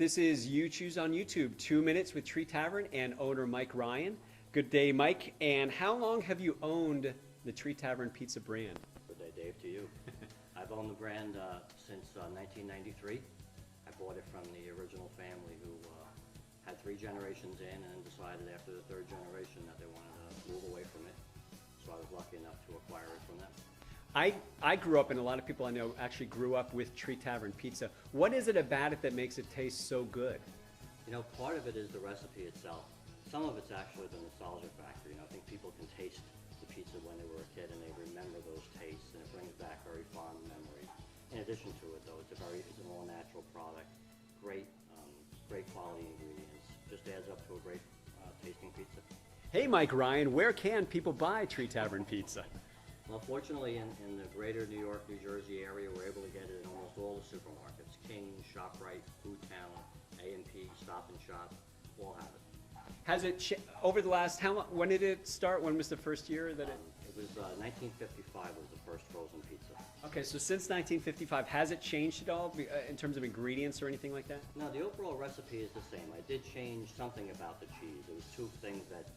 This is YouChoose on YouTube, 2 Minutes with Tree Tavern and owner Mike Ryan. Good day, Mike. And how long have you owned the Tree Tavern Pizza brand? Good day, Dave, to you. I've owned the brand since 1993. I bought it from the original family who had 3 generations in and decided after the 3rd generation that they wanted to move away from it. So I was lucky enough to acquire it from them. I grew up, and a lot of people I know actually grew up with Tree Tavern Pizza. What is it about it that makes it taste so good? You know, part of it is the recipe itself. Some of it's actually the nostalgia factor. You know, I think people can taste the pizza when they were a kid and they remember those tastes, and it brings back very fond memories. In addition to it, though, it's an all-natural product, great quality ingredients. Just adds up to a great tasting pizza. Hey, Mike Ryan, where can people buy Tree Tavern Pizza? Well, fortunately, in the greater New York, New Jersey area, we're able to get it in almost all the supermarkets. King, ShopRite, Food Town, A&P, Stop and Shop, all have it. Has it over the last, how long, when did it start? When was the first year that it? It was 1955 was the first frozen pizza. Okay, so since 1955, has it changed at all in terms of ingredients or anything like that? No, the overall recipe is the same. I did change something about the cheese. There was 2 things that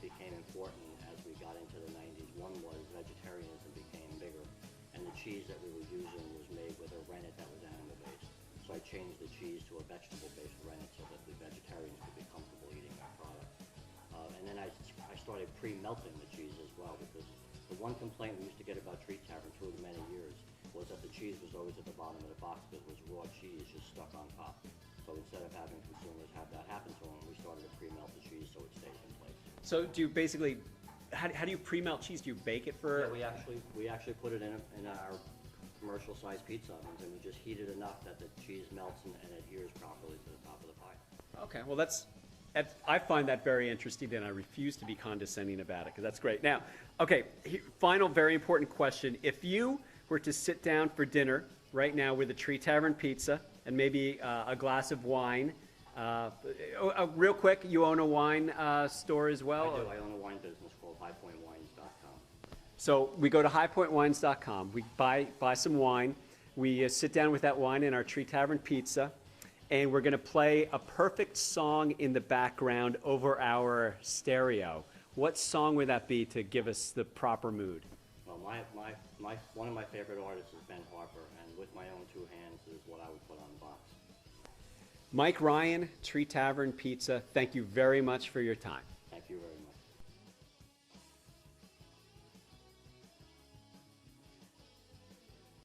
became important as we got into the 90s. One was vegetarianism became bigger, and the cheese that we were using was made with a rennet that was animal-based. So I changed the cheese to a vegetable-based rennet so that the vegetarians could be comfortable eating our product. And then I started pre-melting the cheese as well, because the one complaint we used to get about Tree Tavern through the many years was that the cheese was always at the bottom of the box because it was raw cheese just stuck on top. So instead of having consumers have that happen to them, we started to pre-melt the cheese so it stays in place. So do you basically, how do you pre-melt cheese? Do you bake it for? Yeah, we actually put it in our commercial-sized pizza ovens, and we just heat it enough that the cheese melts and adheres properly to the top of the pie. Okay, well I find that very interesting, and I refuse to be condescending about it because that's great. Now, okay, final very important question. If you were to sit down for dinner right now with a Tree Tavern Pizza and maybe a glass of wine, real quick, you own a wine store as well? I do. I own a wine business called highpointwines.com. So we go to highpointwines.com. We buy some wine. We sit down with that wine in our Tree Tavern Pizza, and we're going to play a perfect song in the background over our stereo. What song would that be to give us the proper mood? Well, one of my favorite artists is Ben Harper, and With My Own 2 Hands is what I would put on the box. Mike Ryan, Tree Tavern Pizza, thank you very much for your time.